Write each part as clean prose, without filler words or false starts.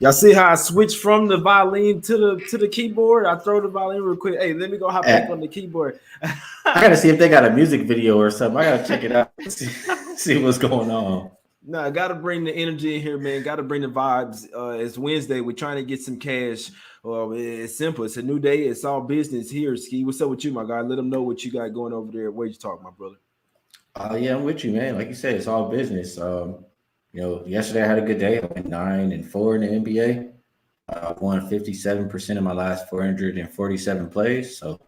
Y'all see how I switched from the violin to the keyboard? I throw the violin real quick. Hey, let me go hop back on the keyboard. I gotta see if they got a music video or something. I gotta check it out. See what's going on. No, I gotta bring the energy in here, man. Gotta bring the vibes. It's Wednesday. We're trying to get some cash. It's simple. It's a new day. It's all business here. Ski, what's up with you, my guy? Let them know what you got going over there. Where you talk, my brother? Yeah, I'm with you, man. Like you said, it's all business. Yesterday I had a good day. I went 9-4 in the NBA. I won 57% of my last 447 plays. So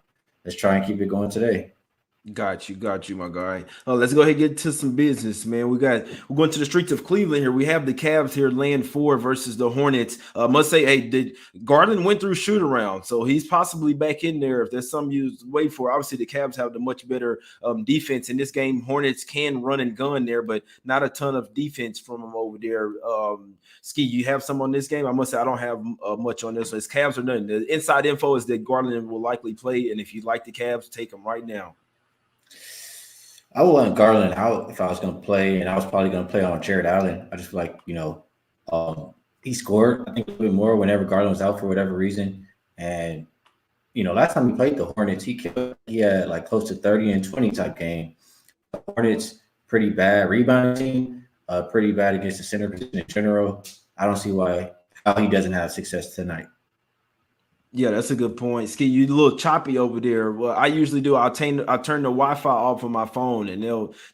let's try and keep it going today. Got you, my guy. Let's go ahead and get to some business, man. We're going to the streets of Cleveland here. We have the Cavs here, land 4 versus the Hornets. Must say, hey, Garland went through shoot around, so he's possibly back in there if there's something you wait for. Obviously, the Cavs have the much better defense in this game. Hornets can run and gun there, but not a ton of defense from them over there. Ski, you have some on this game? I must say, I don't have much on this one. It's Cavs or nothing. The inside info is that Garland will likely play, and if you like the Cavs, take them right now. I would want Garland out if I was going to play, and I was probably going to play on Jared Allen. I just feel like, he scored, I think, a little bit more whenever Garland was out for whatever reason. And, last time he played the Hornets, he had like close to 30 and 20 type game. The Hornets, pretty bad rebounding team, pretty bad against the center position in general. I don't see how he doesn't have success tonight. Yeah, that's a good point. Ski, you a little choppy over there. Well, I usually do. I'll turn the Wi-Fi off on my phone, and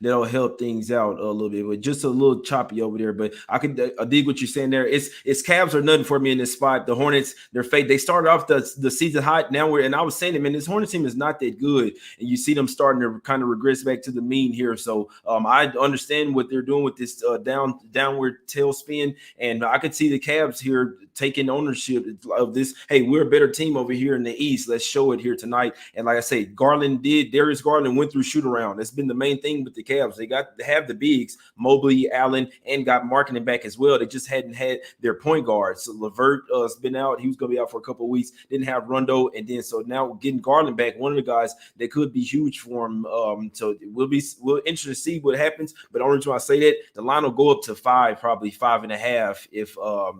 they'll help things out a little bit. But just a little choppy over there. But I dig what you're saying there. It's Cavs or nothing for me in this spot. The Hornets, they're fake. They started off the season hot. Now and I was saying it, man, this Hornets team is not that good, and you see them starting to kind of regress back to the mean here. So I understand what they're doing with this downward tailspin, and I could see the Cavs here taking ownership of this. Hey, we're a better team over here in the East. Let's show it here tonight. And like I say, Darius Garland went through shoot around. That's been the main thing with the Cavs. They have the bigs, Mobley, Allen, and got marketing back as well. They just hadn't had their point guards. So LeVert has been out. He was going to be out for a couple of weeks. Didn't have Rondo. And then so now getting Garland back, one of the guys that could be huge for him. So we'll interested to see what happens. But only reason I say that, the line will go up to 5, probably 5.5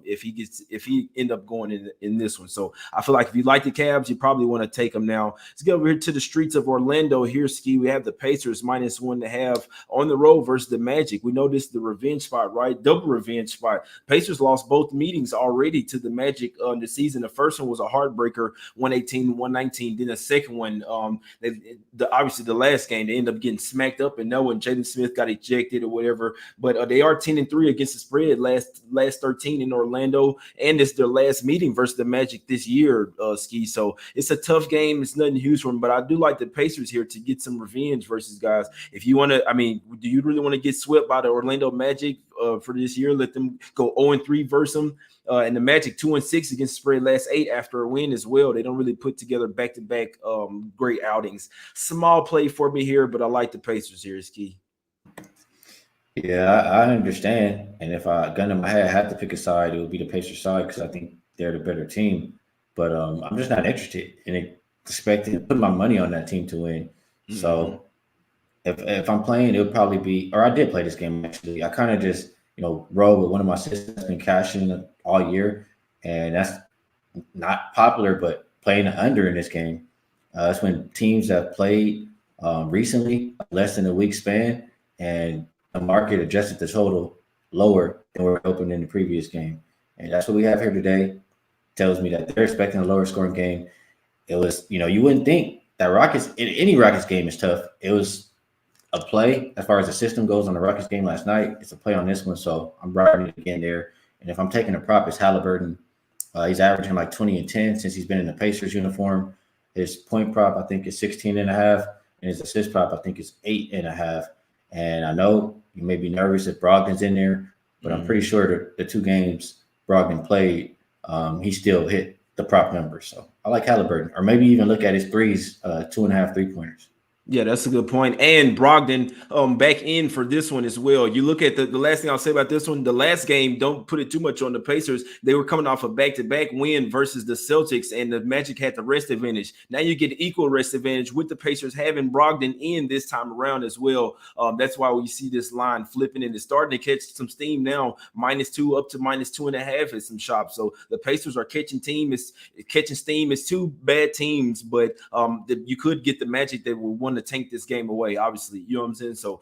if he end up going in this one. So I feel like if you like the Cavs, you probably want to take them now. Let's get over here to the streets of Orlando. Here, Ski, we have the Pacers -1.5 on the road versus the Magic. We know this is the revenge spot, right? Double revenge spot. Pacers lost both meetings already to the Magic the season. The first one was a heartbreaker, 118-119. Then the second one, obviously the last game, they ended up getting smacked up, and no one, Jaden Smith got ejected or whatever. But they are 10-3 against the spread last 13 in Orlando, and it's their last meeting versus the Magic this year, Ski. So it's a tough game. It's nothing huge for them, but I do like the Pacers here to get some revenge versus guys. If you want to, do you really want to get swept by the Orlando Magic for this year? Let them go 0-3 versus them. And the Magic 2-6 against spread last 8 after a win as well. They don't really put together back-to-back great outings. Small play for me here, but I like the Pacers here, Ski. Yeah, I understand. And if I gun in my head, I had to pick a side, it would be the Pacers side because I think they're the better team. But I'm just not interested in expecting to put my money on that team to win. Mm-hmm. So if I'm playing, it would probably be, or I did play this game actually. I kind of just, roll with one of my sisters that's been cashing all year. And that's not popular, but playing the under in this game. That's when teams have played recently, less than a week span, and the market adjusted the total lower than we were open in the previous game. And that's what we have here today. Tells me that they're expecting a lower scoring game. It was, you wouldn't think that any Rockets game is tough. It was a play as far as the system goes on the Rockets game last night. It's a play on this one, so I'm riding it again there. And if I'm taking a prop, it's Halliburton. He's averaging like 20 and 10 since he's been in the Pacers uniform. His point prop, I think, is 16.5, and his assist prop, I think, is 8.5. And I know you may be nervous if Brogdon's in there, but I'm pretty sure the 2 games Brogdon played, he still hit the prop numbers. So I like Halliburton, or maybe even look at his threes, 2.5 3-pointers. Yeah, that's a good point. And Brogdon back in for this one as well. You look at the last thing I'll say about this one, the last game, don't put it too much on the Pacers. They were coming off a back-to-back win versus the Celtics, and the Magic had the rest advantage. Now you get equal rest advantage with the Pacers having Brogdon in this time around as well. That's why we see this line flipping, and it's starting to catch some steam now, -2 up to -2.5 at some shops. So the Pacers are catching steam. It's two bad teams, but you could get the Magic that will want to tank this game away, obviously. You know what I'm saying? So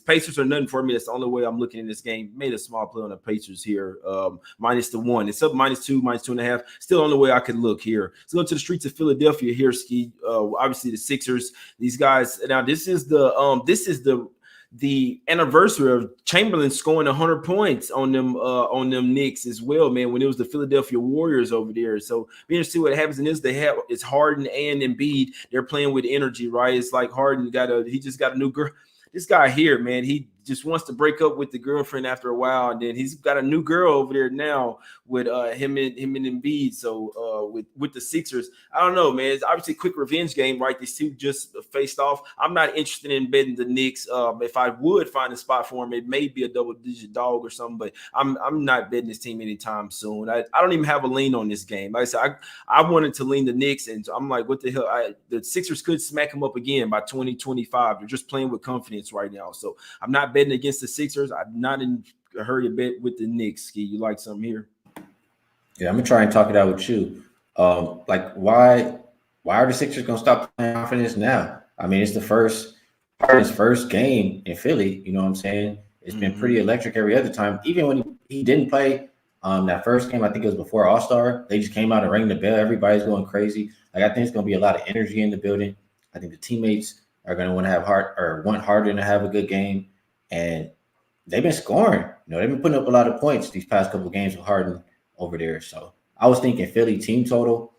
Pacers are nothing for me. That's the only way I'm looking at this game. Made a small play on the Pacers here, -1. It's up -2, -2.5. Still on the way I could look here. Let's go to the streets of Philadelphia here, Ski. Obviously the Sixers. These guys. Now this is the anniversary of Chamberlain scoring 100 points on them Knicks as well, man, when it was the Philadelphia Warriors over there. So be interested to see what happens in this. It's Harden and Embiid. They're playing with energy, right? It's like Harden he just got a new girl. This guy here, man, he just wants to break up with the girlfriend after a while, and then he's got a new girl over there now with him and Embiid. So with the Sixers, I don't know, man. It's obviously a quick revenge game, right? These two just faced off. I'm not interested in betting the Knicks. If I would find a spot for him, it may be a double-digit dog or something, but I'm not betting this team anytime soon. I don't even have a lean on this game. Like I said, I wanted to lean the Knicks, and so I'm like, what the hell? The Sixers could smack them up again by 2025. They're just playing with confidence right now. So I'm not betting against the Sixers. I'm not in a hurry to bet with the Knicks. Ski, you like something here? Yeah, I'm gonna try and talk it out with you. Like why are the Sixers gonna stop playing confidence now? I mean, it's his first game in Philly. You know what I'm saying? It's been pretty electric every other time. Even when he didn't play that first game, I think it was before All-Star. They just came out and rang the bell. Everybody's going crazy. Like I think it's gonna be a lot of energy in the building. I think the teammates are gonna want Harden to have a good game. And they've been scoring. You know, they've been putting up a lot of points these past couple of games with Harden over there. So I was thinking Philly team total.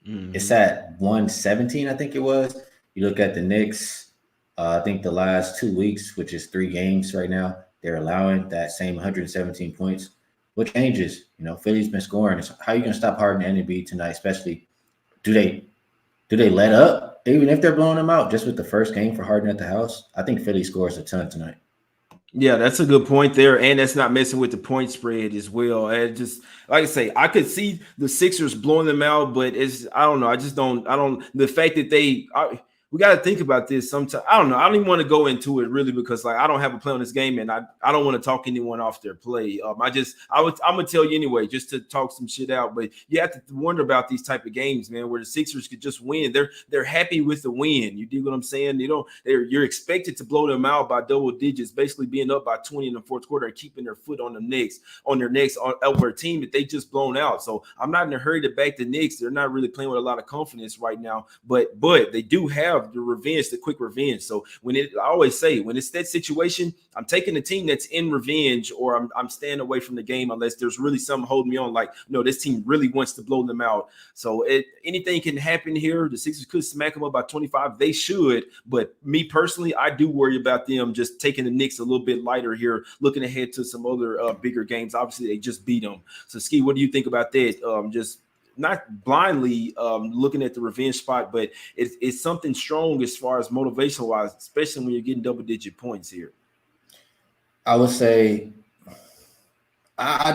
It's at 117, I think it was. You look at the Knicks, I think the last 2 weeks, which is 3 games right now, they're allowing that same 117 points. What changes? You know, Philly's been scoring. So how are you going to stop Harden and Embiid tonight, especially? Do they let up? Even if they're blowing them out just with the first game for Harden at the house, I think Philly scores a ton tonight. Yeah, that's a good point there. And that's not messing with the point spread as well. And just like I say, I could see the Sixers blowing them out, but I don't know. The fact that we got to think about this sometimes. I don't know. I don't even want to go into it really because like I don't have a play on this game and I don't want to talk anyone off their play. I'm gonna tell you anyway, just to talk some shit out. But you have to wonder about these type of games, man, where the Sixers could just win. They're happy with the win. You dig what I'm saying? You're expected to blow them out by double digits, basically being up by 20 in the fourth quarter and keeping their foot on their necks over a team that they just blown out. So I'm not in a hurry to back the Knicks. They're not really playing with a lot of confidence right now, but they do have the quick revenge. So I always say when it's that situation, I'm taking the team that's in revenge, or I'm staying away from the game unless there's really something holding me on. Like, no, this team really wants to blow them out. So anything can happen here. The Sixers could smack them up by 25. They should, but me personally, I do worry about them just taking the Knicks a little bit lighter here, looking ahead to some other bigger games. Obviously, they just beat them. So, Ski, what do you think about that? Just not blindly looking at the revenge spot, but it's something strong as far as motivation wise, especially when you're getting double-digit points here. I would say I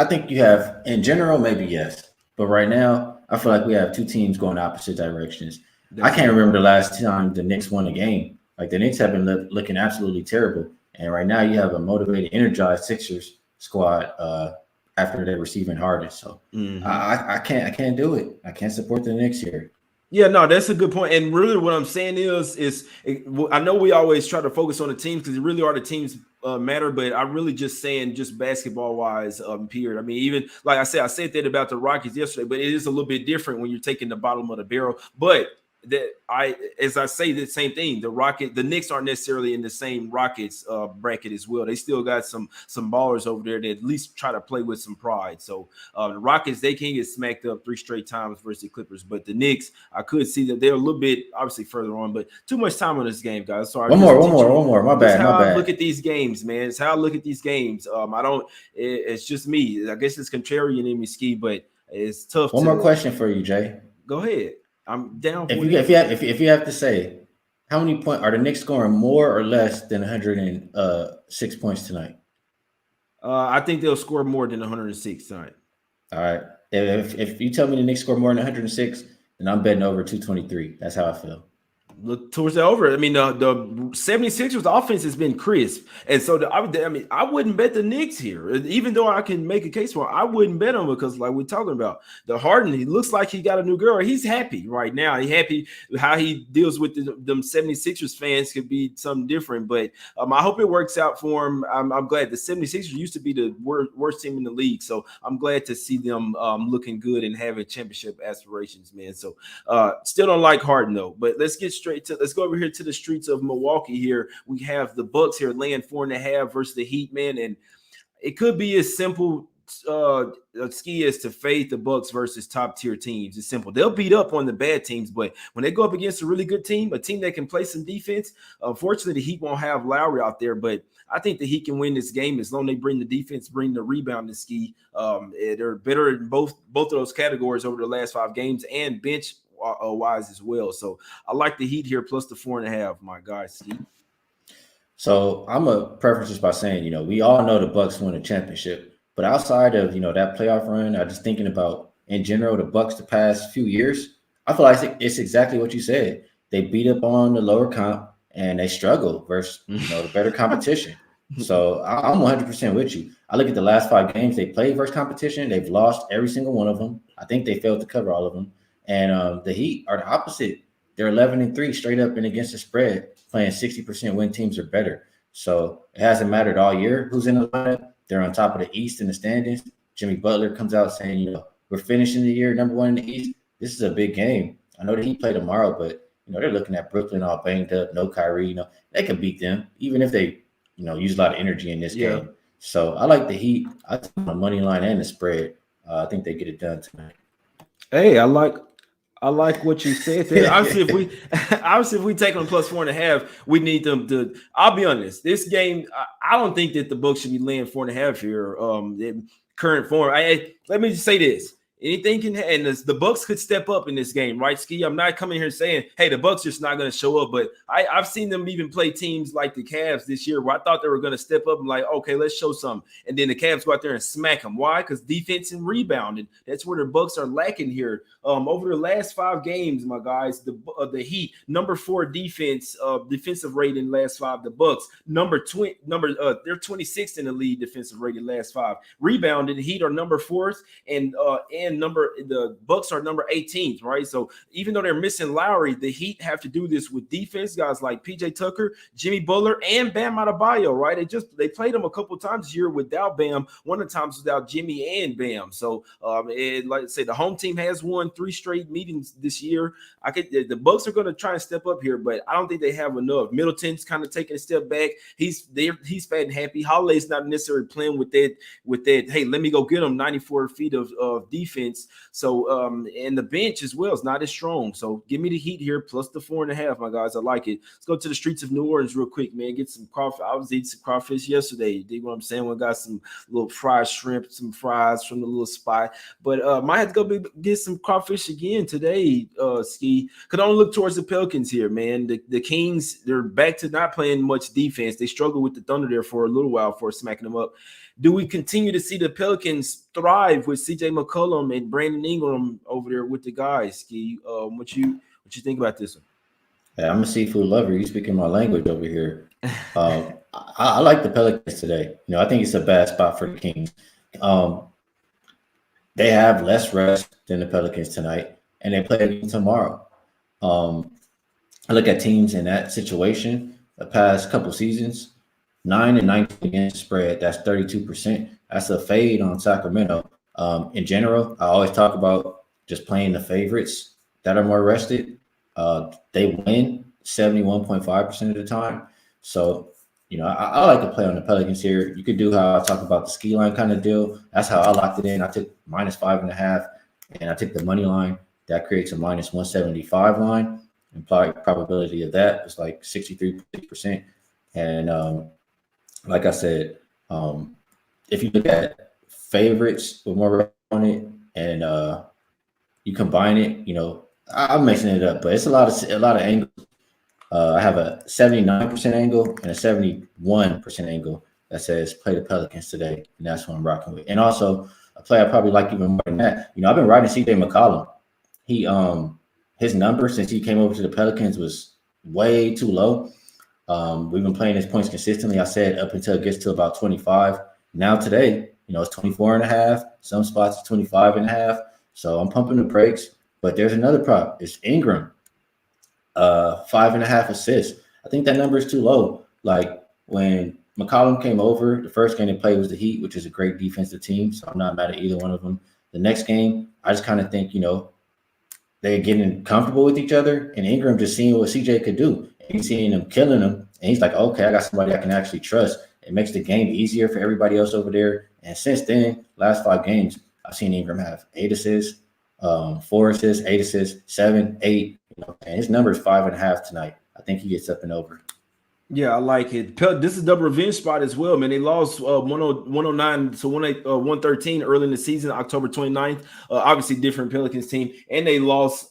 think you have in general, maybe yes. But right now, I feel like we have two teams going opposite directions. I can't remember the last time the Knicks won a game. Like the Knicks have been looking absolutely terrible. And right now you have a motivated, energized Sixers squad after they're receiving Harden. So I can't do it. I can't support the Knicks here. Yeah, no, that's a good point. And really what I'm saying is I know we always try to focus on the teams because it really are the teams matter, but I'm really just saying just basketball wise, period. I mean, even like I said that about the Rockets yesterday, but it is a little bit different when you're taking the bottom of the barrel. But as I say the same thing, the Knicks aren't necessarily in the same Rockets bracket as well. They still got some ballers over there that at least try to play with some pride. So the Rockets, they can get smacked up 3 straight times versus the Clippers, but the Knicks, I could see that they're a little bit obviously further on, but too much time on this game, guys. Sorry. One more. My bad. I look at these games, man. It's how I look at these games. It's just me. I guess it's contrarian in me, Ski, but it's tough. One more question for you, Jay. Go ahead. I'm down for If whatever. you have to say, how many points are the Knicks scoring more or less than 106 points tonight? I think they'll score more than 106 tonight. All right. If you tell me the Knicks score more than 106, then I'm betting over 223. That's how I feel. Look towards the over. I mean, the 76ers offense has been crisp. And so I wouldn't bet the Knicks here. Even though I can make a case for it, I wouldn't bet them because like we're talking about the Harden, he looks like he got a new girl. He's happy right now. He's happy how he deals with them 76ers fans could be something different. But I hope it works out for him. I'm glad the 76ers used to be the worst team in the league. So I'm glad to see them looking good and having championship aspirations, man. So still don't like Harden though, but let's go over here to the streets of Milwaukee here. We have the Bucks here laying 4.5 versus the Heat, man, and it could be as simple ski as to fade the Bucks versus top tier teams. It's simple. They'll beat up on the bad teams, but when they go up against a really good team, a team that can play some defense, unfortunately the Heat won't have Lowry out there, but I think the Heat can win this game as long as they bring the defense, bring the rebound to ski. They're better in both of those categories over the last 5 games and bench wise as well. So I like the Heat here plus the 4.5, my guys. Ski. So I'm a preference just by saying, we all know the Bucks won a championship, but outside of that playoff run, I just thinking about in general the Bucks the past few years. I feel like it's exactly what you said. They beat up on the lower comp and they struggle versus the better competition. So I'm 100% with you. I look at the last 5 games they played versus competition. They've lost every single one of them. I think they failed to cover all of them. And the Heat are the opposite. They're 11-3 straight up and against the spread, playing 60% win teams or better. So it hasn't mattered all year who's in the lineup. They're on top of the East in the standings. Jimmy Butler comes out saying, we're finishing the year number 1 in the East. This is a big game. I know the Heat play tomorrow, but they're looking at Brooklyn all banged up, no Kyrie. They can beat them, even if they use a lot of energy in this game. So I like the Heat. I take my money line and the spread. I think they get it done tonight. Hey, I like what you said there. Obviously, if we take them plus 4.5, we need them to. I'll be honest. This game, I don't think that the Bucks should be laying 4.5 here. In current form. Let me just say this. Anything can, and the Bucks could step up in this game, right, Ski? I'm not coming here saying, hey, the Bucks just not going to show up, but I've seen them even play teams like the Cavs this year where I thought they were going to step up and like, okay, let's show something. And then the Cavs go out there and smack them. Why? Because defense and rebounding. That's where the Bucks are lacking here. Over the last 5 games, my guys, the Heat, number 4 defense, defensive rating last 5. The Bucks, they're 26th in the league defensive rating last 5. Rebounded, the Heat are number 4th, and the Bucks are number 18th, right? So even though they're missing Lowry, the Heat have to do this with defense, guys like PJ Tucker, Jimmy Butler, and Bam Adebayo, right? They played them a couple of times this year without Bam, one of the times without Jimmy and Bam. So like I say, the home team has won 3 straight meetings this year. The Bucks are going to try and step up here, but I don't think they have enough. Middleton's kind of taking a step back. He's fat and happy. Holiday's not necessarily playing with that. Hey, let me go get him 94 feet of defense. So and the bench as well is not as strong. So give me the Heat here plus the 4.5, my guys. I like it. Let's go to the streets of New Orleans real quick, man. Get some crawfish. I was eating some crawfish yesterday. You dig what I'm saying? We got some little fried shrimp, some fries from the little spot. But might have to go get some crawfish again today, Ski. Could only look towards the Pelicans here, man. The Kings, they're back to not playing much defense. They struggled with the Thunder there for a little while before smacking them up. Do we continue to see the Pelicans thrive with CJ McCollum and Brandon Ingram over there with the guys? Ski, what you think about this one? Yeah, I'm a seafood lover. You speaking my language over here. I like the Pelicans today. I think it's a bad spot for the Kings. They have less rest than the Pelicans tonight, and they play again tomorrow. I look at teams in that situation the past couple seasons. 9-19 against the spread. That's 32%. That's a fade on Sacramento. In general, I always talk about just playing the favorites that are more rested. They win 71.5% of the time. So, I like to play on the Pelicans here. You could do how I talk about the ski line kind of deal. That's how I locked it in. I took -5.5, and I took the money line. That creates a -175 line. Implied probability of that is like 63%. And like I said, if you look at favorites with more on it and you combine it, I'm mixing it up, but it's a lot of angles. I have a 79% angle and a 71% angle that says play the Pelicans today, and that's what I'm rocking with. And also a player I probably like even more than that. I've been riding CJ McCollum. He his number since he came over to the Pelicans was way too low. We've been playing his points consistently. I said up until it gets to about 25. Now today, it's 24 and a half. Some spots it's 25 and a half. So I'm pumping the brakes. But there's another prop. It's Ingram. 5.5 assists. I think that number is too low. Like when McCollum came over, the first game they played was the Heat, which is a great defensive team. So I'm not mad at either one of them. The next game, I just kind of think, they're getting comfortable with each other, and Ingram just seeing what CJ could do. He's seeing him killing him, and he's like, okay, I got somebody I can actually trust. It makes the game easier for everybody else over there. And since then, last 5 games, I've seen Ingram have 8 assists, 4 assists, 8 assists, 7, 8. And his number is 5.5 tonight. I think he gets up and over. Yeah, I like it. This is double revenge spot as well, man. They lost 109 to 113 early in the season, October 29th. Obviously, different Pelicans team, and they lost.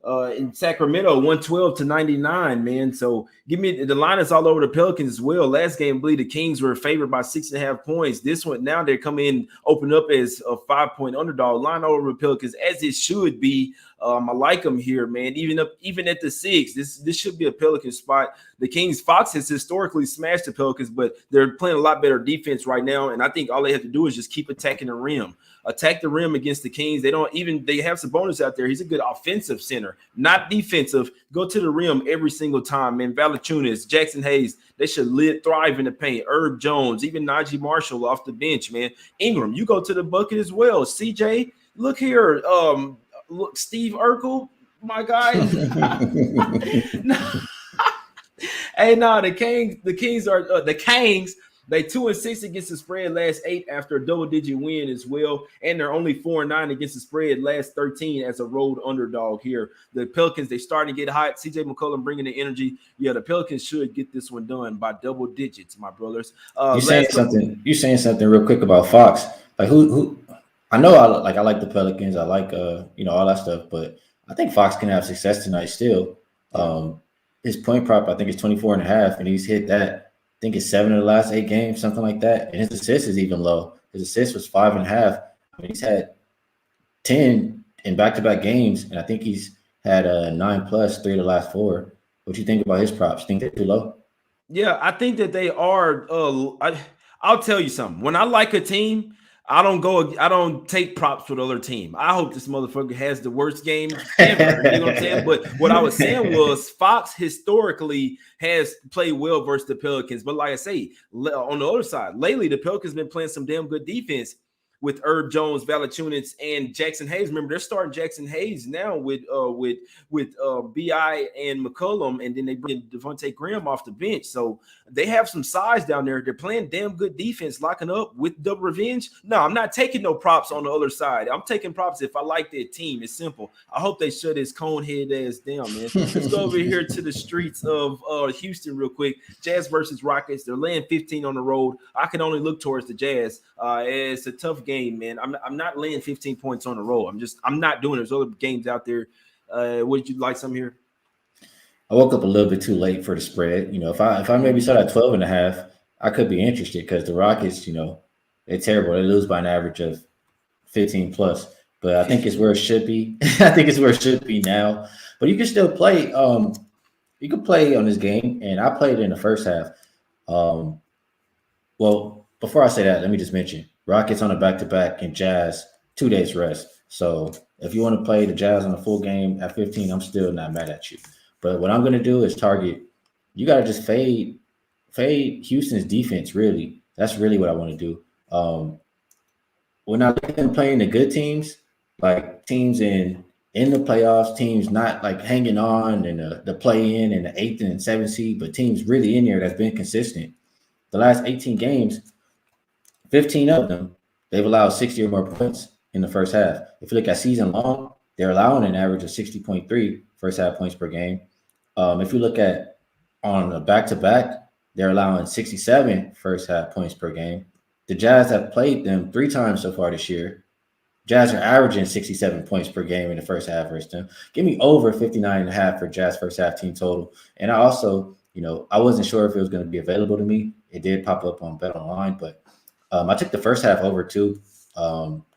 In Sacramento, 112 to 99, man. So give me the line is all over the Pelicans as well. Last game, I believe the Kings were favored by 6.5 points. This one now they're coming in, open up as a 5-point underdog. Line all over the Pelicans as it should be. I like them here, man. Even at the 6, this should be a Pelican spot. The Kings, Fox has historically smashed the Pelicans, but they're playing a lot better defense right now. And I think all they have to do is just keep attacking the rim. Attack the rim against the Kings. They have Sabonis out there. He's a good offensive center, not defensive. Go to the rim every single time, man. Valanciunas, Jackson Hayes, they should thrive in the paint. Herb Jones, even Najee Marshall off the bench, man. Ingram, you go to the bucket as well. CJ, look here. Look, Steve Urkel, my guy. Hey, no, the Kings are the Kings. They 2-6 against the spread last 8 after a double-digit win as well, and they're only 4-9 against the spread last 13 as a road underdog here. The Pelicans, they starting to get hot. CJ McCollum bringing the energy. Yeah, the Pelicans should get this one done by double digits, my brothers. You saying something real quick about Fox? Like who? I know I like the Pelicans. I like all that stuff, but I think Fox can have success tonight still. His point prop I think is 24.5, and he's hit that. I think it's 7 of the last 8 games, something like that. And his assist is even low. His assist was 5.5. I mean, he's had 10 in back-to-back games, and I think he's had 9+ 3 of the last 4. What do you think about his props? Think they're too low? Yeah, I think that they are. I'll tell you something. When I like a team, I don't take props for the other team. I hope this motherfucker has the worst game ever. You know what I'm saying? But what I was saying was Fox historically has played well versus the Pelicans. But like I say, on the other side, lately the Pelicans been playing some damn good defense with Herb Jones, Valanciunas, and Jackson Hayes. Remember, they're starting Jackson Hayes now with BI and McCollum, and then they bring Devontae Graham off the bench. So they have some size down there. They're playing damn good defense, locking up with double revenge. No, I'm not taking no props on the other side. I'm taking props if I like their team. It's simple. I hope they shut his conehead ass down, man. Let's go over here to the streets of Houston real quick. Jazz versus Rockets. They're laying 15 on the road. I can only look towards the Jazz. It's a tough game, man. I'm not laying 15 points on the road. I'm not doing it. There's other games out there. Would you like some here? I woke up a little bit too late for the spread. If I maybe saw that 12.5, I could be interested because the Rockets, they're terrible. They lose by an average of 15+. But I think it's where it should be. I think it's where it should be now. But you can still play. You can play on this game, and I played in the first half. Well, before I say that, let me just mention Rockets on a back-to-back and Jazz 2 days rest. So if you want to play the Jazz on a full game at 15, I'm still not mad at you. But what I'm going to do is target. You got to just fade Houston's defense. Really, that's really what I want to do. When I like them playing the good teams, like teams in the playoffs, teams not like hanging on in the play-in and the 8th and 7th seed, but teams really in there that's been consistent. The last 18 games, 15 of them, they've allowed 60 or more points in the first half. If you look at season long, they're allowing an average of 60.3 first half points per game. If you look at on a back-to-back, they're allowing 67 first half points per game. The Jazz have played them 3 times so far this year. Jazz are averaging 67 points per game in the first half versus them. Give me over 59.5 for Jazz first half team total. And I also, I wasn't sure if it was going to be available to me. It did pop up on Bet Online, but I took the first half over too,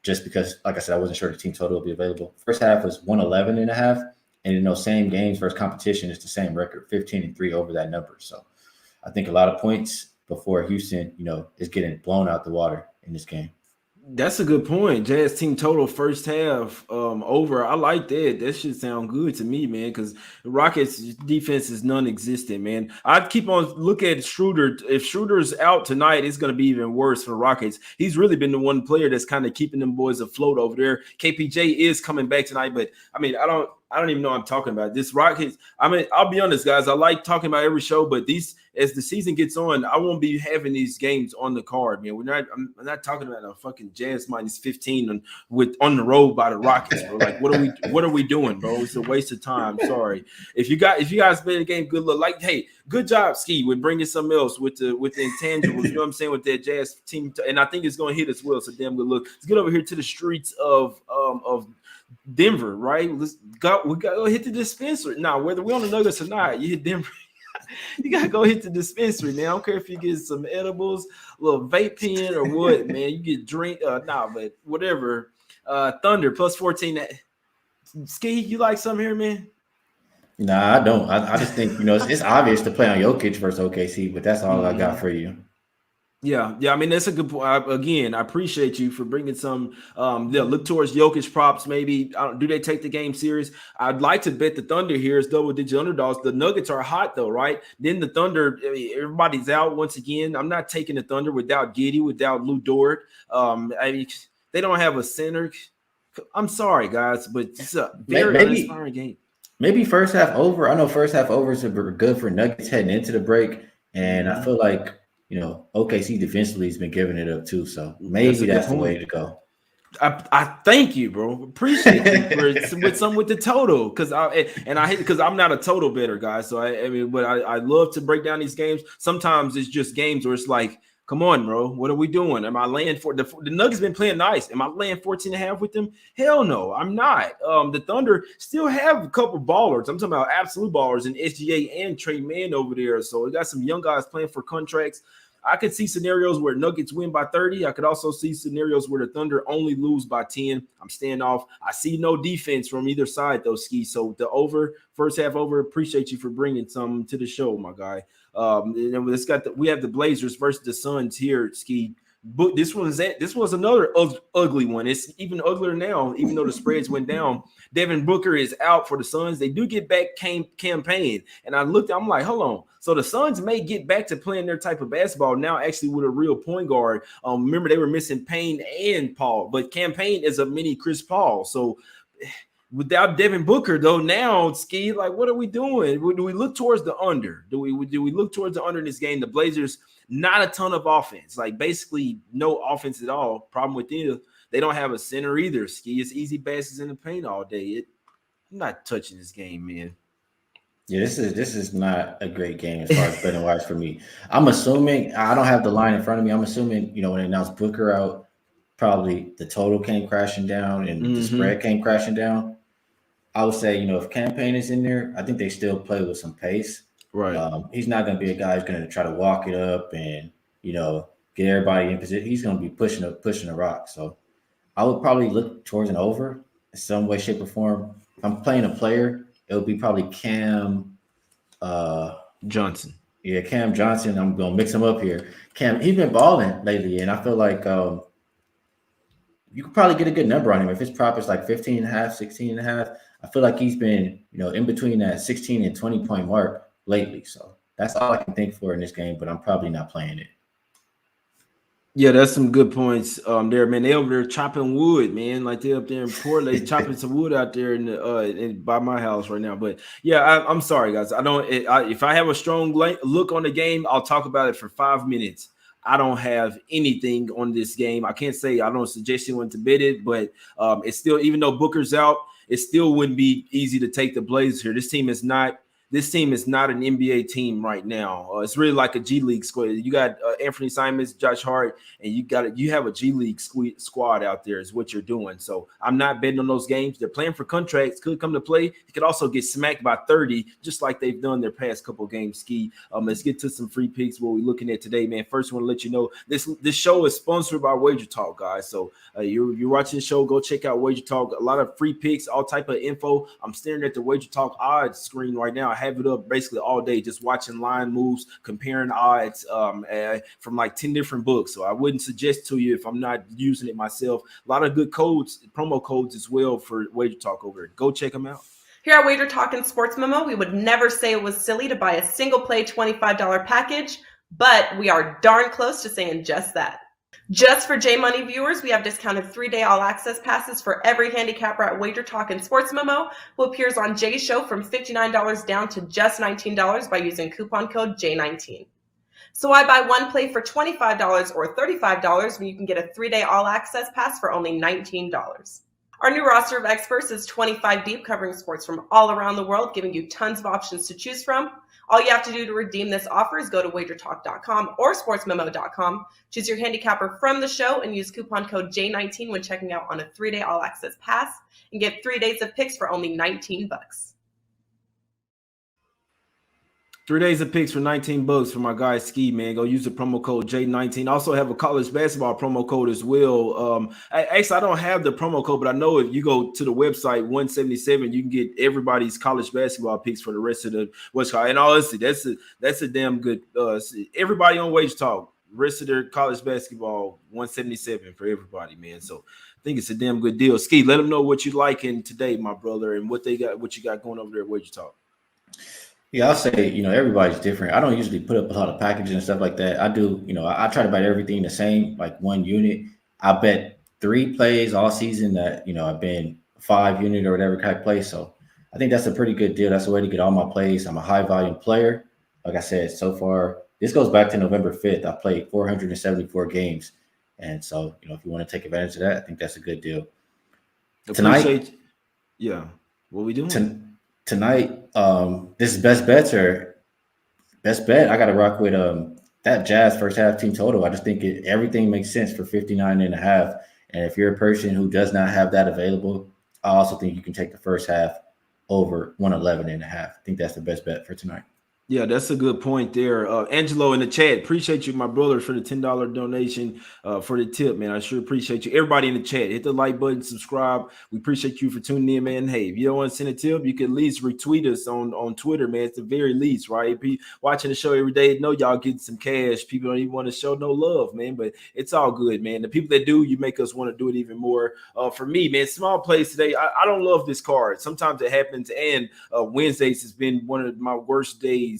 just because, like I said, I wasn't sure the team total would be available. First half was 111.5, and in those same games versus competition, it's the same record, 15-3 over that number. So I think a lot of points before Houston, is getting blown out the water in this game. That's a good point. Jazz team total first half over. I like that. That should sound good to me, man, because Rockets defense is non-existent, man. I'd keep on look at Schroeder. If Schroeder's out tonight, it's going to be even worse for the Rockets. He's really been the one player that's kind of keeping them boys afloat over there. KPJ is coming back tonight, but I mean, I don't even know what I'm talking about. This Rockets, I mean, I'll be honest, guys. I like talking about every show, but as the season gets on, I won't be having these games on the card, man. I'm not talking about a fucking Jazz minus 15 on the road by the Rockets, bro. Like, what are we doing, bro? It's a waste of time. Sorry. If you guys play the game, good luck. Like, hey, good job, Ski, with bringing something else with the intangibles. You know what I'm saying, with that Jazz team, and I think it's going to hit as well. So damn good look. Let's get over here to the streets of Denver, right? We got to go hit the dispensary. Now, whether we're on the Nuggets or not, you hit Denver. You got to go hit the dispensary, man. I don't care if you get some edibles, a little vape pen or what, man. You get drink, but whatever. Thunder plus 14. Ski, you like something here, man? Nah, I don't. I just think, it's obvious to play on Jokic versus OKC, but that's all I got for you. Yeah. I mean, that's a good point. Again, I appreciate you for bringing some. Look towards Jokic props. Maybe do they take the game serious? I'd like to bet the Thunder here is double-digit underdogs. The Nuggets are hot though, right? Then the Thunder, everybody's out once again. I'm not taking the Thunder without Giddey, without Lou Dort. They don't have a center. I'm sorry, guys, but it's a very uninspiring game. Maybe first half over. I know first half overs are good for Nuggets heading into the break, and I feel like, OKC defensively has been giving it up too. So maybe that's the way to go. I thank you, bro. Appreciate you with the total, because I'm not a total better guy. So I love to break down these games. Sometimes it's just games where it's like, come on, bro, what are we doing? Am I laying for the Nuggets been playing nice? Am I laying 14.5 with them? Hell no, I'm not. The Thunder still have a couple ballers. I'm talking about absolute ballers in SGA and Trey Mann over there. So we got some young guys playing for contracts. I could see scenarios where Nuggets win by 30. I could also see scenarios where the Thunder only lose by 10. I'm staying off. I see no defense from either side, though, Ski. So the over, first half over, appreciate you for bringing some to the show, my guy. We have the Blazers versus the Suns here, Ski. But this was another ugly one. It's even uglier now, even though the spreads went down. Devin Booker is out for the Suns. They do get back campaign. And I'm like, hold on. So the Suns may get back to playing their type of basketball now, actually with a real point guard. Remember, they were missing Payne and Paul, but Campaign is a mini Chris Paul. So without Devin Booker, though, now, Ski, like, what are we doing? Do we look towards the under? Do we look towards the under in this game? The Blazers, not a ton of offense, like basically no offense at all. Problem with them, they don't have a center either, Ski. It's easy passes in the paint all day. I'm not touching this game, man. Yeah, this is not a great game as far as betting wise for me. I'm assuming, I don't have the line in front of me. I'm assuming, when they announced Booker out, probably the total came crashing down and the spread came crashing down. I would say, if Campaign is in there, I think they still play with some pace. Right. He's not going to be a guy who's going to try to walk it up and, get everybody in position. He's going to be pushing the rock. So I would probably look towards an over in some way, shape, or form. If I'm playing a player, it would be probably Cam Johnson. Yeah, Cam Johnson. I'm going to mix him up here. Cam, he's been balling lately, and I feel like you could probably get a good number on him. If his prop is like 15.5, 16.5, I feel like he's been, in between that 16 and 20 point mark lately. So that's all I can think for in this game, but I'm probably not playing it. Yeah, that's some good points there, man. They over there chopping wood, man. Like they up there in Portland, they chopping some wood out there by my house right now. But yeah, I'm sorry, guys. If I have a strong look on the game, I'll talk about it for 5 minutes. I don't have anything on this game. I can't say I don't suggest anyone to bet it, but it's still, even though Booker's out, it still wouldn't be easy to take the Blazers here. This team is not this team is not an NBA team right now. It's really like a G League squad. You got Anthony Simons, Josh Hart, and you have a G League squad out there is what you're doing. So I'm not betting on those games. They're playing for contracts, could come to play. You could also get smacked by 30, just like they've done their past couple games. Ski. Let's get to some free picks. What we're looking at today, man. First, I want to let you know this show is sponsored by Wager Talk, guys. So you're watching the show, go check out Wager Talk. A lot of free picks, all type of info. I'm staring at the Wager Talk odds screen right now. I have it up basically all day, just watching line moves, comparing odds from like 10 different books. So I wouldn't suggest to you if I'm not using it myself. A lot of good codes, promo codes as well for Wager Talk over there. Go check them out. Here at Wager Talk and Sports Memo, we would never say it was silly to buy a single play $25 package, but we are darn close to saying just that. Just for J Money viewers, we have discounted 3-day all-access passes for every handicapper at Wager Talk and Sports Memo, who appears on Jay's show from $59 down to just $19 by using coupon code J19. So why buy one play for $25 or $35 when you can get a 3-day all-access pass for only $19? Our new roster of experts is 25 deep, covering sports from all around the world, giving you tons of options to choose from. All you have to do to redeem this offer is go to wagertalk.com or sportsmemo.com, choose your handicapper from the show, and use coupon code J19 when checking out on a 3-day all-access pass, and get 3 days of picks for only $19. 3 days of picks for $19 for my guy Ski, man. Go use the promo code J19. Also have a college basketball promo code as well. Actually, I don't have the promo code, but I know if you go to the website 177, you can get everybody's college basketball picks for the rest of the West Coast. And honestly, that's a damn good. Everybody on Wage Talk, rest of their college basketball 177 for everybody, man. So I think it's a damn good deal. Ski, let them know what you like in today, my brother, and what you got going over there at Wage Talk. Yeah, I'll say, everybody's different. I don't usually put up a lot of packages and stuff like that. I do, I try to bet everything the same, like one unit. I bet 3 plays all season that, I've been 5 unit or whatever type play. So I think that's a pretty good deal. That's a way to get all my plays. I'm a high volume player. Like I said, so far, this goes back to November 5th. I played 474 games. And so, if you want to take advantage of that, I think that's a good deal. Tonight, yeah. What we doing? Tonight, this is best bets or best bet. I got to rock with that Jazz first half team total. I just think everything makes sense for 59.5. And if you're a person who does not have that available, I also think you can take the first half over 111.5. I think that's the best bet for tonight. Yeah, that's a good point there. Angelo in the chat, appreciate you, my brother, for the $10 donation for the tip, man. I sure appreciate you. Everybody in the chat, hit the like button, subscribe. We appreciate you for tuning in, man. Hey, if you don't want to send a tip, you can at least retweet us on Twitter, man. It's the very least, right? Be watching the show every day, know y'all getting some cash. People don't even want to show no love, man, but it's all good, man. The people that do, you make us want to do it even more. For me, man, small plays today, I don't love this card. Sometimes it happens, and Wednesdays has been one of my worst days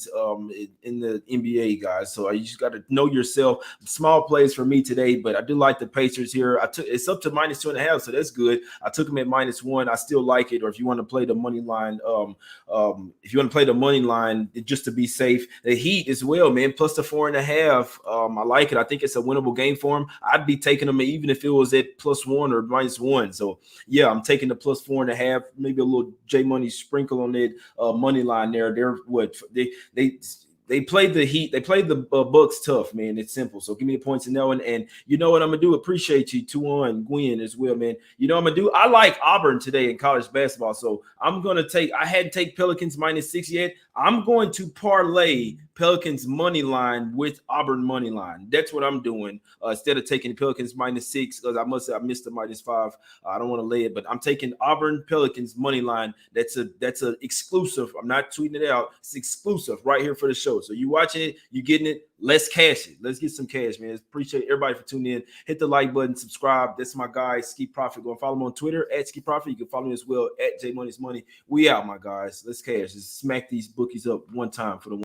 in the NBA, guys. So you just got to know yourself. Small plays for me today, but I do like the Pacers here. It's up to -2.5, so that's good. I took them at -1. I still like it. Or if you want to play the money line, just to be safe, the Heat as well, man. Plus the 4.5. I like it. I think it's a winnable game for them. I'd be taking them even if it was at +1 or -1. So yeah, I'm taking the plus 4.5. Maybe a little J Money sprinkle on that money line there. They played the Heat. They played the Bucks tough, man. It's simple. So give me the points in that one. And you know what I'm going to do? Appreciate you, 2-1, Gwen, as well, man. You know what I'm going to do? I like Auburn today in college basketball. So I'm going to I hadn't taken Pelicans -6 yet. I'm going to parlay Pelicans money line with Auburn money line. That's what I'm doing instead of taking the Pelicans -6 because I missed the -5. I don't want to lay it, but I'm taking Auburn Pelicans money line. That's a exclusive. I'm not tweeting it out. It's exclusive right here for the show. So you watching it, you getting it. Let's cash it. Let's get some cash, man. Appreciate everybody for tuning in. Hit the like button, subscribe. That's my guy, Ski Profit. Go and follow him on Twitter at Ski Profit. You can follow me as well at J Money's Money. We out, my guys. Let's cash. Let's smack these bookies up one time for the